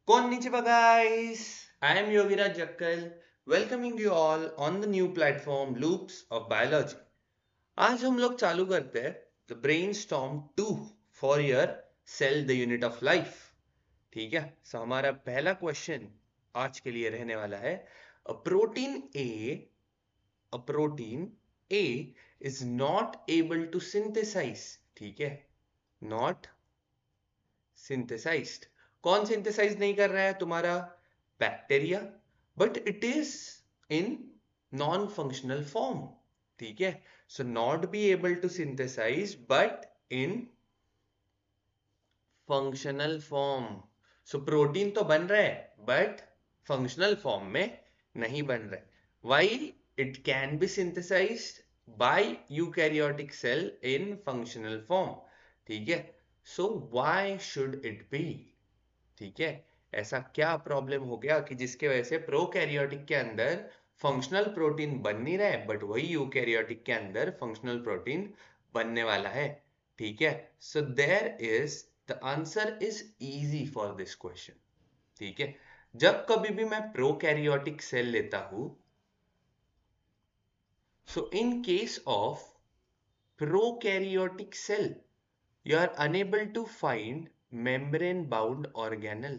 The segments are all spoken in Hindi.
Konnichiwa guys, I am Yoviraj Jakkal, welcoming you all on the new platform Loops of Biology. आज हम लोग चालू करते हैं The Brainstorm 2 for your Cell the Unit of Life. ठीक है, सो हमारा पहला क्वेश्चन आज के लिए रहने वाला है A protein A is not able to synthesize. ठीक है, not synthesized. कौन सिंथेसाइज नहीं कर रहा है? तुम्हारा bacteria, but it is in non functional form. ठीक है, so not be able to synthesise but in functional form. सो प्रोटीन तो बन रहा है बट फंक्शनल फॉर्म में नहीं बन रहा है. While it can be synthesised by eukaryotic cell in functional form. ठीक है, so why should it be? ठीक है, ऐसा क्या प्रॉब्लम हो गया कि जिसके वजह से प्रोकैरियोटिक के अंदर फंक्शनल प्रोटीन बन नहीं रहा है बट वही यूकैरियोटिक के अंदर फंक्शनल प्रोटीन बनने वाला है. ठीक है, so there is the answer is easy for this question. ठीक है, जब कभी भी मैं प्रोकैरियोटिक सेल लेता हूं, so in case of prokaryotic cell you are unable to find membrane bound organelle.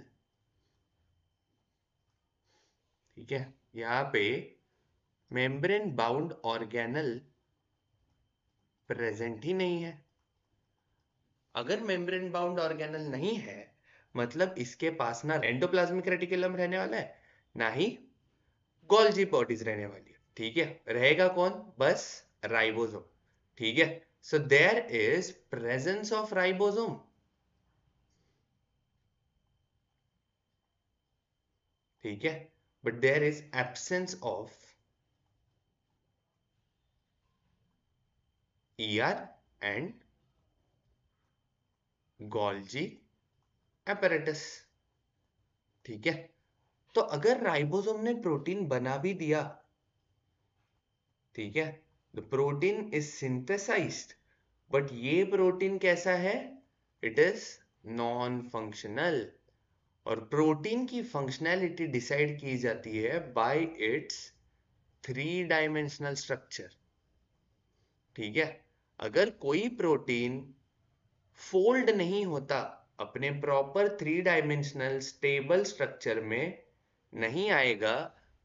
ठीक है, यहां पे मेम्ब्रेन बाउंड ऑर्गेनल प्रेजेंट ही नहीं है. अगर मेम्ब्रेन बाउंड ऑर्गेनल नहीं है मतलब इसके पास ना एंडोप्लाज्मिक रेटिकुलम रहने वाला है ना ही गोल्जी बॉडीज रहने वाली है. ठीक है, रहेगा कौन? बस राइबोसोम. ठीक है, so there is presence of ribosome. ठीक है, but there is absence of ER and Golgi apparatus. ठीक है, तो अगर राइबोसोम ने प्रोटीन बना भी दिया, ठीक है, the protein is synthesised but ये प्रोटीन कैसा है? It is non functional. और प्रोटीन की फंक्शनैलिटी डिसाइड की जाती है by its three dimensional structure. ठीक है, अगर कोई प्रोटीन फोल्ड नहीं होता, अपने proper three dimensional stable structure में नहीं आएगा,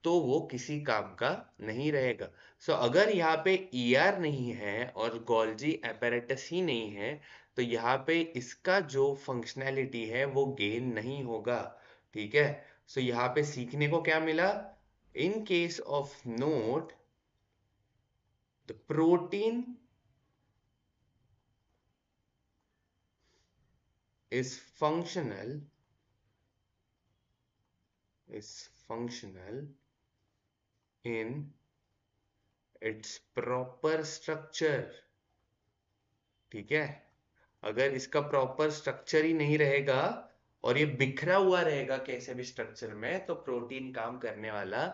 तो वो किसी काम का नहीं रहेगा. सो अगर यहाँ पे ER नहीं है और गोल्जी apparatus ही नहीं है, तो यहाँ पे इसका जो फंक्शनैलिटी है वो गेन नहीं होगा. ठीक है, सो यहाँ पे सीखने को क्या मिला? इन case of note, the protein is functional is functional in its proper structure. ठीक है, अगर इसका प्रॉपर स्ट्रक्चर ही नहीं रहेगा और ये बिखरा हुआ रहेगा कैसे भी स्ट्रक्चर में, तो प्रोटीन काम करने वाला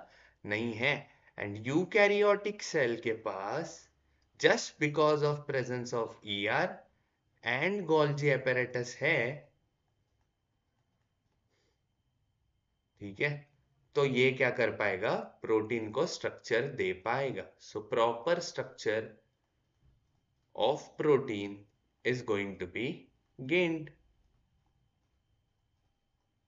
नहीं है. एंड यूकैरियोटिक सेल के पास just because of presence of ER and Golgi apparatus है. ठीक है, तो ये क्या कर पाएगा? प्रोटीन को स्ट्रक्चर दे पाएगा. So proper structure of protein is going to be gained.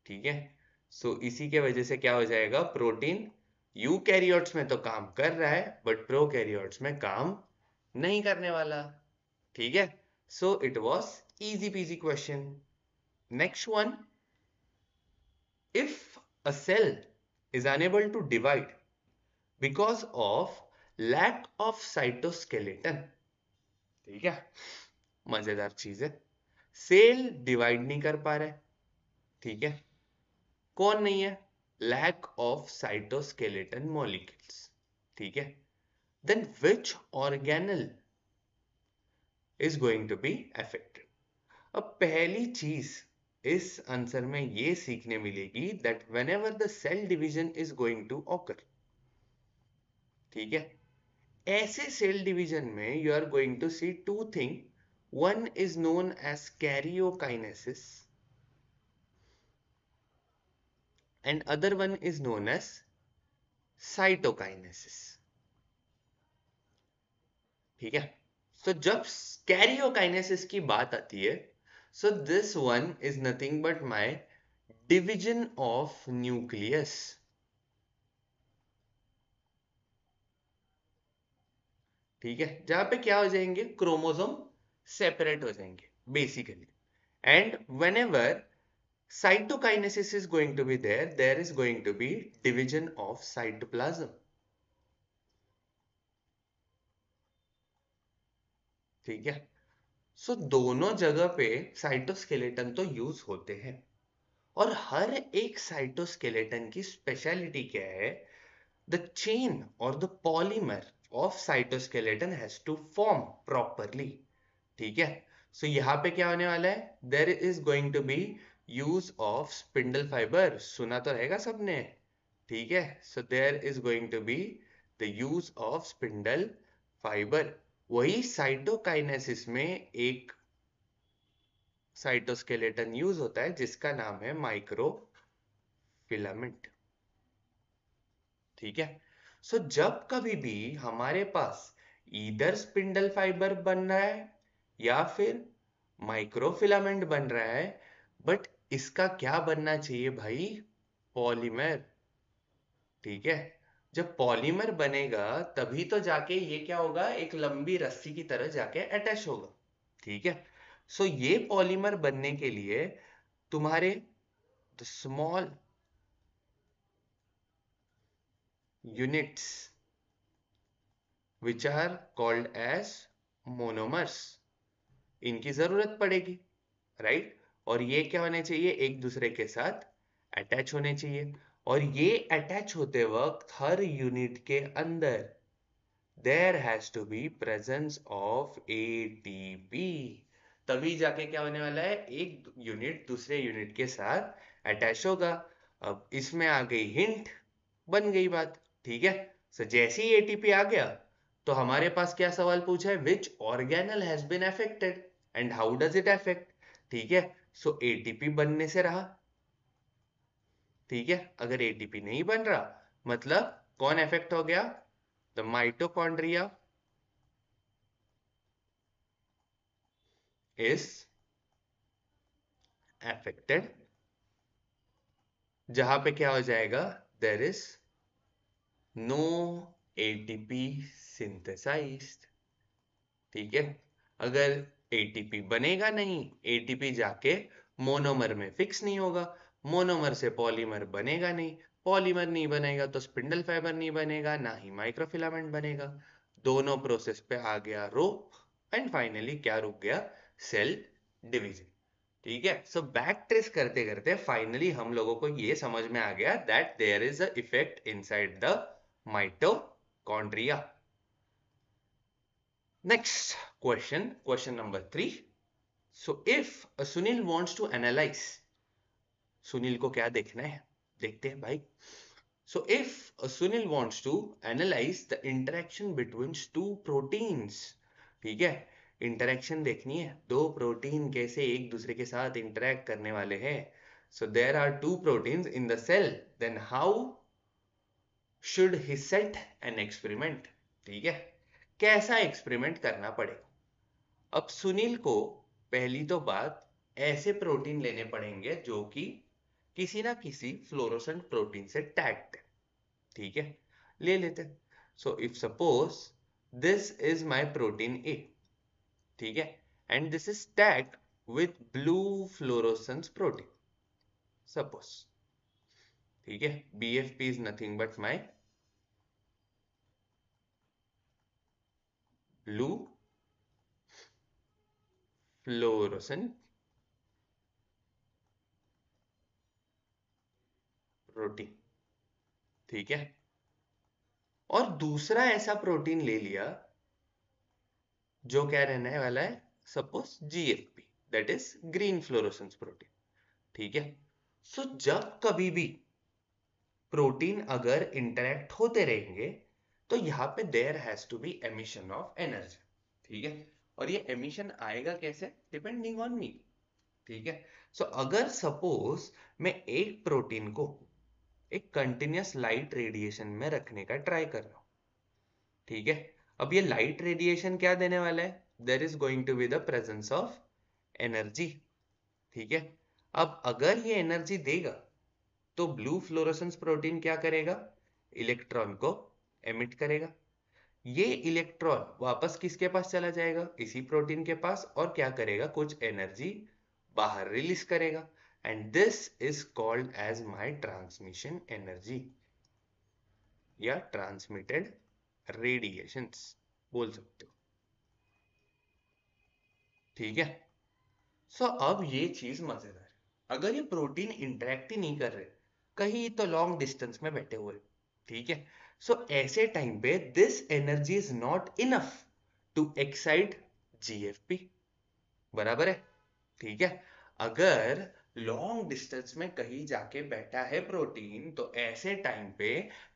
ठीक है, सो इसी के वजह से क्या हो जाएगा? प्रोटीन यूकैरियोट्स में तो काम कर रहा है बट प्रोकैरियोट्स में काम नहीं करने वाला. ठीक है, so it was easy PG question. Next one, if a cell is unable to divide because of lack of cytoskeleton. ठीक है, मजेदार चीज है. सेल डिवाइड नहीं कर पा रहा है. ठीक है, कौन नहीं है? Lack of cytoskeleton molecules. ठीक है, then which organelle is going to be affected? अब पहली चीज इस आंसर में ये सीखने मिलेगी that whenever the cell division is going to occur. ठीक है, ऐसे सेल डिवीजन में you are going to see two thing. One is known as karyokinesis and other one is known as cytokinesis. ठीक है, तो जब कैरियोकाइनेसिस की बात आती है, so this one is nothing but my division of nucleus. ठीक है, जहां पे क्या हो जाएंगे, क्रोमोसोम सेपरेट हो जाएंगे basically. And when ever cytokinesis is going to be there, there is going to be division of cytoplasm. ठीक है, सो दोनों जगह पे साइटोस्केलेटन तो यूज होते हैं, और हर एक साइटोस्केलेटन की स्पेशलिटी क्या है, द चेन और the polymer of cytoskeleton has to form properly. ठीक है, सो यहाँ पे क्या होने वाला है, there is going to be use of spindle fibre. सुना तो रहेगा सबने. ठीक है, so there is going to be the use of spindle fibre. वही साइटोकाइनेसिस में एक साइटोस्केलेटन यूज होता है जिसका नाम है माइक्रोफिलामेंट. ठीक है, सो जब कभी भी हमारे पास ईदर स्पिंडल फाइबर बन रहा है या फिर माइक्रोफिलामेंट बन रहा है, बट इसका क्या बनना चाहिए भाई, पॉलीमर. ठीक है, जब पॉलीमर बनेगा तभी तो जाके ये क्या होगा, एक लंबी रस्सी की तरह जाके अटैच होगा. ठीक है, सो ये पॉलीमर बनने के लिए तुम्हारे small units which are called as monomers, इनकी जरूरत पड़ेगी, राइट. और ये क्या होने चाहिए, एक दूसरे के साथ अटैच होने चाहिए. और ये अटैच होते वक्त हर यूनिट के अंदर there has to be presence of ATP. तभी जाके क्या होने वाला है, एक यूनिट दूसरे यूनिट के साथ अटैच होगा. अब इसमें आ गई हिंट, बन गई बात. ठीक है, सो जैसे ही एटीपी आ गया तो हमारे पास क्या सवाल पूछा है, which organelle has been affected and how does it affect. ठीक है, सो एटीपी बनने से रहा. ठीक है, अगर एटीपी नहीं बन रहा मतलब कौन अफेक्ट हो गया, द माइटोकॉन्ड्रिया is affected. जहां पे क्या हो जाएगा, there is no ATP synthesized. ठीक है, अगर ATP बनेगा नहीं, ATP जाके मोनोमर में फिक्स नहीं होगा, मोनोमर से पॉलीमर बनेगा नहीं, पॉलीमर नहीं बनेगा तो स्पिंडल फाइबर नहीं बनेगा, ना ही माइक्रोफिलामेंट बनेगा. दोनों प्रोसेस पे आ गया रोक, एंड फाइनली क्या रुक गया, सेल डिवीजन. ठीक है, सो बैक ट्रेस करते करते फाइनली हम लोगों को ये समझ में आ गया that there is a effect inside the mitochondria. Next question, question number 3. So if Sunil wants to analyse, Sunil को क्या देखना है, देखते हैं भाई. So if Sunil wants to analyse the interaction between two proteins. ठीक है, इंटरेक्शन देखनी है, दो प्रोटीन कैसे एक दूसरे के साथ इंटरेक्ट करने वाले हैं. So there are two proteins in the cell, then how should he set an experiment. ठीक है, कैसा एक्सपेरिमेंट करना पड़ेगा. अब सुनील को पहली तो बात, ऐसे प्रोटीन लेने पड़ेंगे जो कि किसी ना किसी फ्लोरोसेंट प्रोटीन से टैग्ड है. ठीक है, ले लेते हैं. So if suppose this is my protein A, ठीक है, and this is tagged with blue fluorescence protein, suppose. ठीक है, BFP is nothing but my blue fluorescent protein. ठीक है, और दूसरा ऐसा प्रोटीन ले लिया जो क्या रहने वाला है, suppose GFP, that is green fluorescence protein. ठीक है, सो जब कभी भी प्रोटीन अगर इंटरेक्ट होते रहेंगे तो यहाँ पे there has to be emission of energy. ठीक है, और ये एमिशन आएगा कैसे, डिपेंडिंग ऑन मी. ठीक है, सो अगर सपोज मैं एक प्रोटीन को एक कंटिन्यूअस लाइट रेडिएशन में रखने का ट्राई कर रहा हूं। ठीक है, अब ये लाइट रेडिएशन क्या देने वाला है? There is going to be the presence of energy. ठीक है, अब अगर ये एनर्जी देगा तो ब्लू फ्लोरोसेंस प्रोटीन क्या करेगा? इलेक्ट्रॉन को एमिट करेगा। ये इलेक्ट्रॉन वापस किसके पास चला जाएगा? इसी प्रोटीन के पास, और क्या करेगा? कुछ एनर्जी बाहर रिलीज करेगा। And this is called as my transmission energy या ट्रांसमिटेड रेडिएशंस बोल सकते हो। ठीक है, सो अब ये चीज मजेदार है। अगर ये प्रोटीन इंटरेक्ट ही नहीं कर रहे, कहीं तो लॉन्ग डिस्टेंस में बैठे हुए, ठीक है, सो ऐसे टाइम पे this energy is not enough to excite GFP. बराबर है? ठीक है, अगर लॉन्ग डिस्टेंस में कहीं जाके बैठा है प्रोटीन, तो ऐसे टाइम पे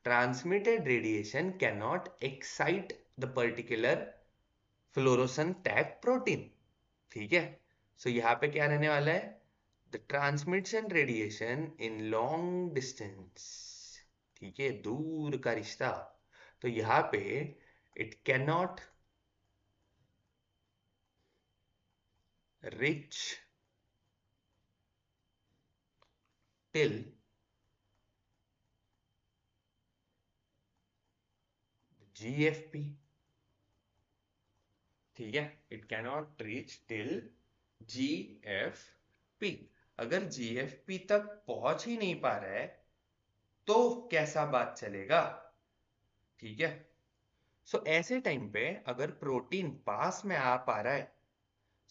transmitted radiation can not excite the particular fluorescent tag protein. ठीक है, सो यहां पे क्या रहने वाला है? The transmission radiation in long distance. ठीक है, दूर का रिश्ता। तो यहां पे it can not rich till GFP. ठीक है, it can not reach till GFP. अगर जीएफपी तक पहुंच ही नहीं पा रहा है तो कैसा बात चलेगा? ठीक है, सो ऐसे टाइम पे अगर प्रोटीन पास में आ पा रहा है,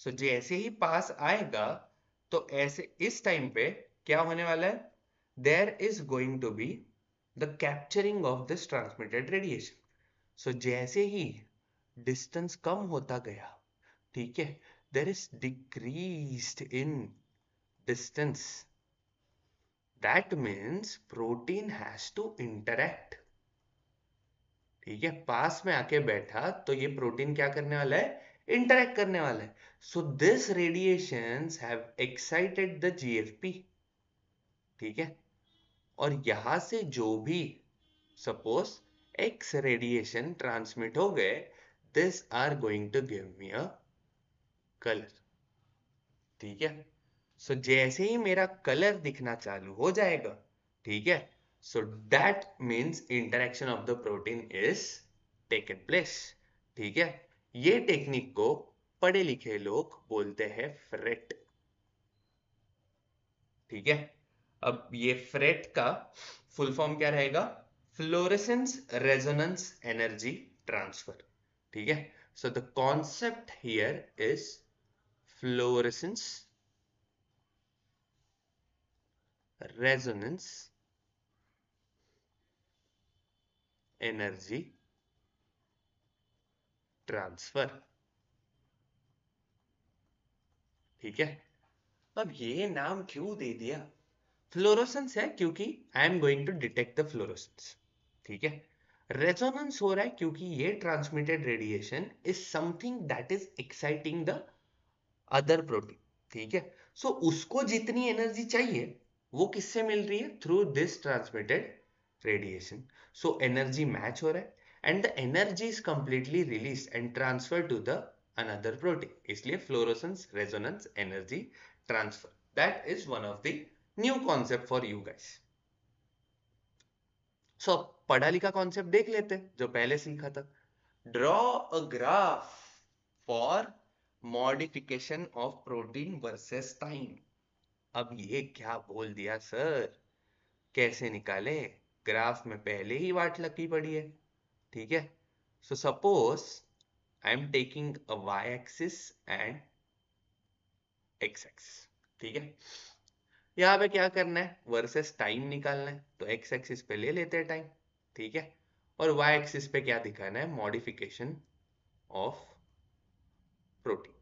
सो जैसे ही पास आएगा तो ऐसे इस टाइम पे क्या होने वाला है? There is going to be the capturing of this transmitted radiation. So जैसे ही डिस्टेंस कम होता गया, ठीक है, there is decreased in distance. That means protein has to interact. ठीक है, पास में आके बैठा तो ये प्रोटीन क्या करने वाला है? इंटरैक्ट करने वाला है। So this radiations have excited the GFP. ठीक है, और यहां से जो भी सपोज एक्स रेडिएशन ट्रांसमिट हो गए, this are going to give me a colour. ठीक है, सो जैसे ही मेरा कलर दिखना चालू हो जाएगा, ठीक है, so that means interaction of the protein is taken place. ठीक है, ये टेक्निक को पढ़े लिखे लोग बोलते हैं फ्रेट। ठीक है, अब ये फ्रेट का फुल फॉर्म क्या रहेगा? Fluorescence resonance energy transfer. ठीक है, so the concept here is fluorescence resonance energy transfer. ठीक है, अब ये नाम क्यों दे दिया? फ्लोरोसेंस है क्योंकि I am going to detect the fluorescence. ठीक है, रेजोनेंस हो रहा है क्योंकि ये transmitted radiation is something that is exciting the other protein. ठीक है, सो उसको जितनी एनर्जी चाहिए वो किससे मिल रही है? Through this transmitted radiation. So energy match हो रहा है and the energy is completely release and transfer to the another protein. इसलिए fluorescence resonance energy transfer, that is one of the new concept for you guys. So पढ़ा लिखा कॉन्सेप्ट देख लेते हैं जो पहले सीखा था। Draw a graph for modification of protein versus time. अब ये क्या बोल दिया सर? कैसे निकाले? ग्राफ में पहले ही वाट लगी पड़ी है। ठीक है, so suppose I am taking a Y axis and X axis. ठीक है, यहाँ पे क्या करना है? वर्सेस टाइम निकालना है, तो एक्स एक्सिस पे ले लेते हैं टाइम। ठीक है, और वाई एक्सिस पे क्या दिखाना है? Modification of protein.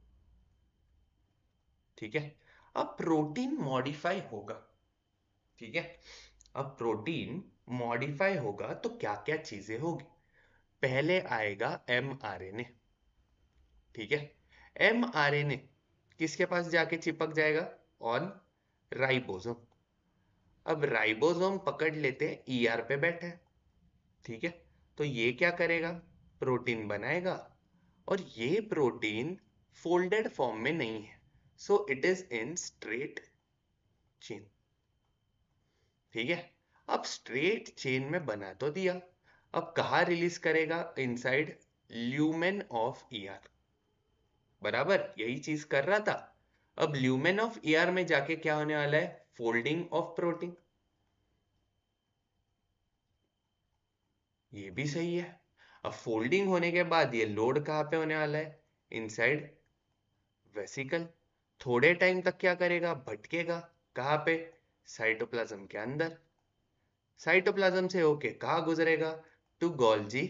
ठीक है, अब प्रोटीन मॉडिफाई होगा। ठीक है, अब प्रोटीन मॉडिफाई होगा तो क्या क्या चीजें होगी? पहले आएगा mRNA। ठीक है, mRNA किसके पास जाके चिपक जाएगा? On ribosome. अब राइबोसोम पकड़ लेते ईआर पे बैठे, ठीक है। तो ये क्या करेगा, प्रोटीन बनाएगा, और ये प्रोटीन फोल्डेड फॉर्म में नहीं है, so it is in straight chain, ठीक है। अब स्ट्रेट चेन में बना तो दिया, अब कहा रिलीज करेगा, इनसाइड ल्यूमेन ऑफ ईआर, बराबर यही चीज कर रहा था। अब ल्यूमेन ऑफ ईआर में जाके क्या होने वाला है, फोल्डिंग ऑफ प्रोटीन, ये भी सही है। अब फोल्डिंग होने के बाद ये लोड कहाँ पे होने वाला है, इनसाइड वेसिकल। थोड़े टाइम तक क्या करेगा, भटकेगा, कहाँ पे, साइटोप्लाज्म के अंदर। साइटोप्लाज्म से होके कहाँ गुजरेगा, to Golgi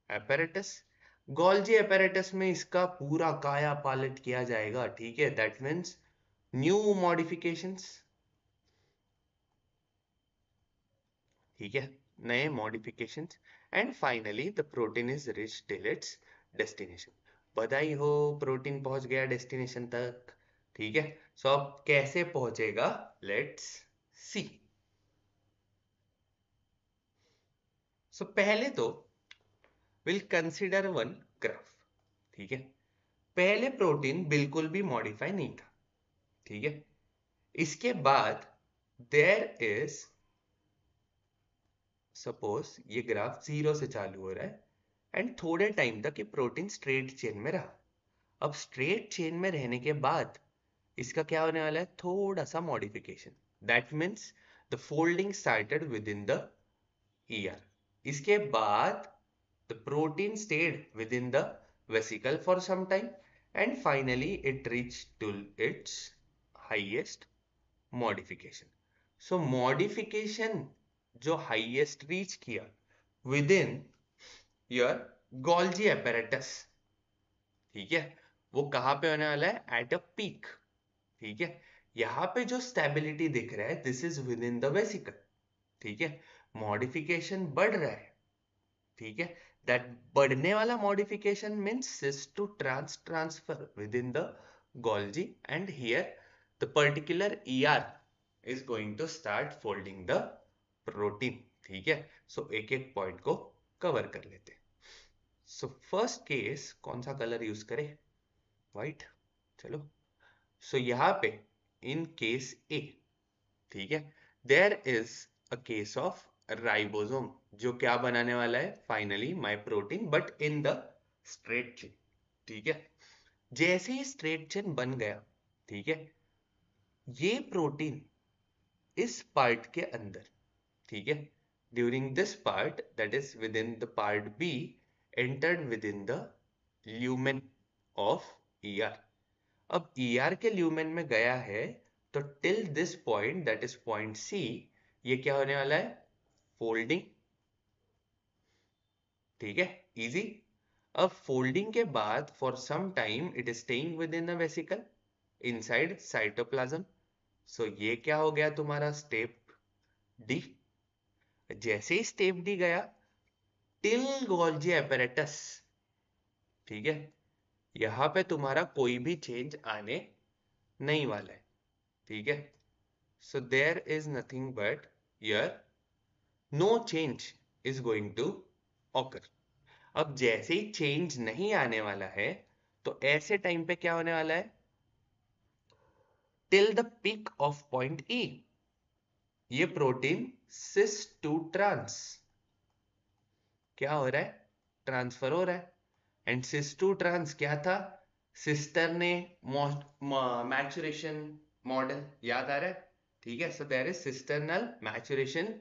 apparatus। Golgi apparatus में इसका पूरा काया पालट किया जाएगा, ठीक है। दैट मीन्स न्यू मॉडिफिकेशंस, ठीक है, नए modifications. And finally the protein is rich till it's destination. बधाई हो, प्रोटीन पहुंच गया डेस्टिनेशन तक, ठीक है। सो अब कैसे पहुंचेगा, लेट्स सी। सो पहले तो विल कंसिडर वन ग्राफ, ठीक है। पहले प्रोटीन बिल्कुल भी मॉडिफाई नहीं था, ठीक है। इसके बाद देयर इज, सपोज ये ग्राफ 0 से चालू हो रहा है एंड थोड़े टाइम तक ये प्रोटीन स्ट्रेट चेन में रहा। अब स्ट्रेट चेन में रहने के बाद इसका क्या होने वाला है, थोड़ा सा modification. That means the folding started within the ER. इसके बाद the protein stayed within the vesicle for some time and finally it reach to its highest modification. So modification जो हाईएस्ट रीच किया within your Golgi apparatus, ठीक है, वो कहां पे होने वाला है, एट अ पीक, ठीक है। यहां पे जो स्टेबिलिटी दिख रहा है, this is within the vesicle, ठीक है। मॉडिफिकेशन बढ़ रहा है, ठीक है। दैट बढ़ने वाला modification means cis to transfer within the Golgi and here the particular ER is going to start folding the protein, ठीक है। सो एक एक पॉइंट को कवर कर लेते हैं। सो फर्स्ट केस कौन सा कलर यूज करें, व्हाइट, चलो। सो यहां पे इन केस ए, ठीक है, there is a case of ribosome जो क्या बनाने वाला है, finally my protein, but in the straight chain, ठीक है। जैसे ही स्ट्रेट चेन बन गया, ठीक है, ये प्रोटीन इस पार्ट के अंदर, ठीक है, during this part that is within the part B entered within the lumen of ER. अब ईआर के ल्यूमेन में गया है, तो till this point that is point C, ये क्या होने वाला है, फोल्डिंग, ठीक है, इजी। अब फोल्डिंग के बाद for some time it is staying within the vesicle inside cytoplasm. So ये क्या हो गया तुम्हारा, स्टेप डी। जैसे ही स्टेप डी गया, टिल गोल्जी apparatus, ठीक है, यहां पे तुम्हारा कोई भी चेंज आने नहीं वाला है, ठीक है। So there is nothing but here no change is going to occur. अब जैसे ही चेंज नहीं आने वाला है, तो ऐसे टाइम पे क्या होने वाला है, till the peak of point ई, ये प्रोटीन सिस टू ट्रांस क्या हो रहा है, ट्रांसफर हो रहा है। एंड सिस टू ट्रांस क्या था, सिस्टर ने मैचुरेशन मॉडल याद आ रहा है, ठीक है। So there is cisternal maturation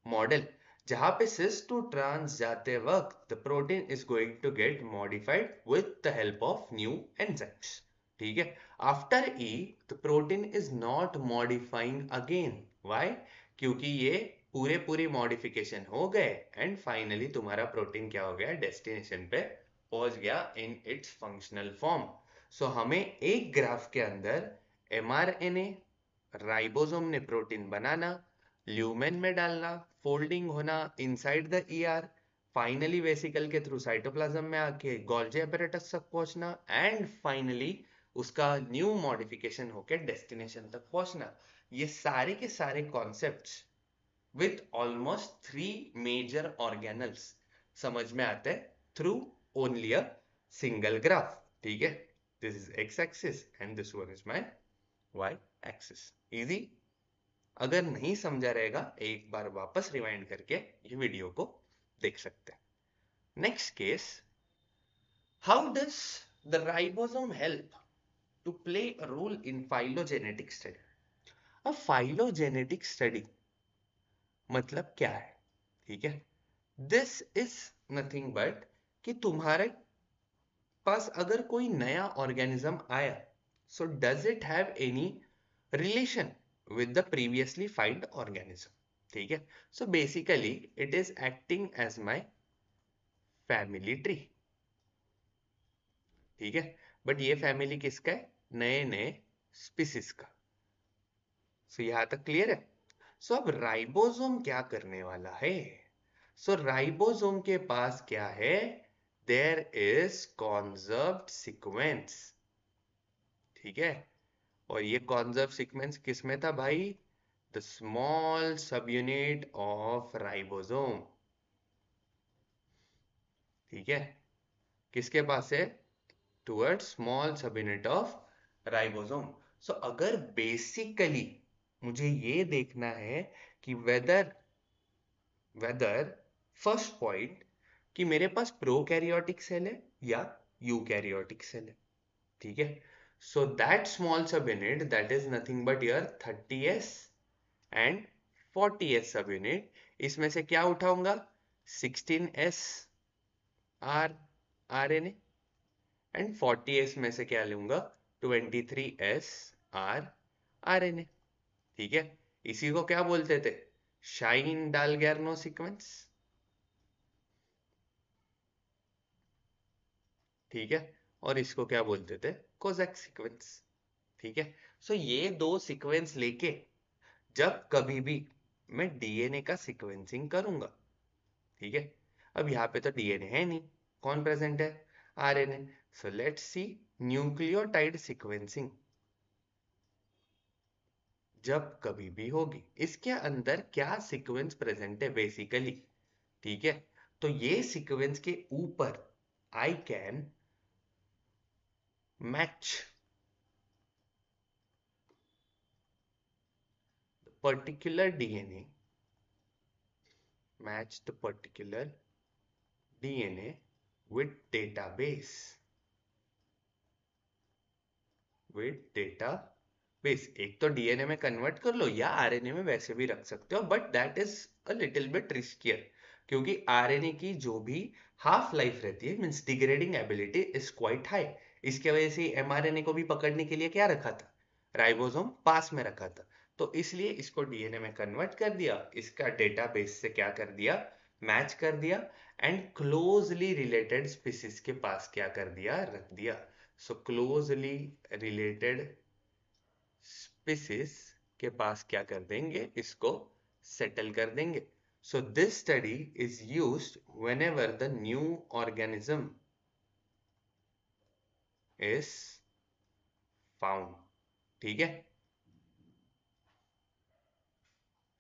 model, जहां पे सिस टू ट्रांस जाते वक्त the protein is going to get modified with the help of new enzymes, ठीक है। After E the protein is not modifying again, why, क्योंकि ये पूरे मॉडिफिकेशन हो गए एंड फाइनली तुम्हारा प्रोटीन क्या हो गया, डेस्टिनेशन पे पहुंच गया in its functional form. So हमें एक ग्राफ के अंदर एमआरएनए, राइबोसोम ने प्रोटीन बनाना, ल्यूमेन में डालना, फोल्डिंग होना inside the ER, finally vesicle के थ्रू साइटोप्लाज्म में आके गोल्जी apparatus तक पहुंचना, एंड फाइनली उसका न्यू मॉडिफिकेशन होके डेस्टिनेशन तक पहुंचना। ये सारे के सारे concepts with almost 3 major organelles समझ में आते हैं through only a single graph. ठीक है, this is x axis and this one is my Y axis. Easy. अगर नहीं समझा रहेगा एक बार वापस रिवाइंड करके ये वीडियो को देख सकते हैं। Next case, how does the ribosome help to play a role in phylogenetic study? अब फाइलोजेनेटिक स्टडी मतलब क्या है? ठीक है, दिस इज नथिंग बट कि तुम्हारे पास अगर कोई नया ऑर्गेनिज्म आया, so does it have any relation with the previously found organism? ठीक है, so basically it is acting as my family tree। ठीक है, बट ये फैमिली किसका है? नए नए स्पीसीज का। सो यहां तक क्लियर है। सो अब राइबोसोम क्या करने वाला है? सो राइबोसोम के पास क्या है? There is conserved sequence. ठीक है, और ये कॉन्जर्व सीक्वेंस किसमें था भाई? The small subunit of ribosome. ठीक है, किसके पास है? Towards small subunit of ribosome. So अगर बेसिकली मुझे ये देखना है कि वेदर वेदर फर्स्ट पॉइंट कि मेरे पास प्रोकैरियोटिक सेल है या यूकैरियोटिक सेल है। ठीक है, सो दैट स्मॉल सब unit that is nothing but your 30s and 40s सब यूनिट। इसमें से क्या उठाऊंगा? 16s are RNA and 40s में से क्या लूंगा? 23s are RNA. ठीक है, इसी को क्या बोलते थे? Shine Dalgarno sequence. ठीक है, और इसको क्या बोलते थे? Kozak sequence. ठीक है, सो ये दो सीक्वेंस लेके जब कभी भी मैं डीएनए का सीक्वेंसिंग करूंगा, ठीक है, अब यहाँ पे तो डीएनए है नहीं, कौन प्रेजेंट है? RNA. So let's see nucleotide sequencing जब कभी भी होगी, इसके अंदर क्या सीक्वेंस प्रेजेंट है बेसिकली। ठीक है, तो ये सीक्वेंस के ऊपर I can match particular DNA, match the particular DNA with database, एक तो डीएनए में कन्वर्ट कर लो या आरएनए में वैसे भी रख सकते हो, but that is a little bit riskier, क्योंकि आरएनए की जो भी हाफ लाइफ रहती है, means degrading ability is quite high. इसके वजह से एमआरएनए को भी पकड़ने के लिए क्या रखा था? राइबोसोम पास में रखा था। तो इसलिए इसको डीएनए में कन्वर्ट कर दिया, इसका डेटाबेस से क्या कर दिया? मैच कर दिया, एंड क्लोजली रिलेटेड स्पीसीज के पास क्या कर दिया? रख दिया। सो क्लोजली रिलेटेड स्पीसीज के पास क्या कर देंगे? इसको सेटल कर देंगे। So this study is used whenever the new organism is found. ठीक है,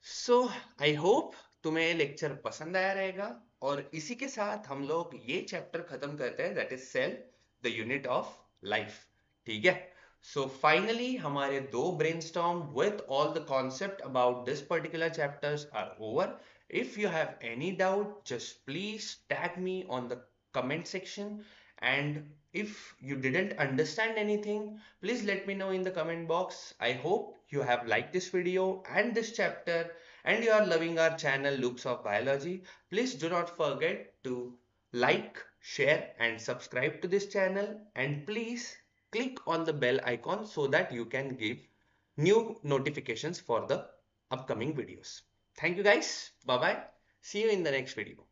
सो आई होप तुम्हें ये लेक्चर पसंद आया रहेगा, और इसी के साथ हम लोग ये चैप्टर खत्म करते हैं, that is cell the unit of life. ठीक है, सो फाइनली हमारे दो brainstorm with all the concept about this particular chapters are over. If you have any doubt just please tag me on the comment section, and if you didn't understand anything, please let me know in the comment box. I hope you have liked this video and this chapter, and you are loving our channel Loops of Biology. Please do not forget to like, share and subscribe to this channel, and please click on the bell icon so that you can give new notifications for the upcoming videos. Thank you guys. Bye bye. See you in the next video.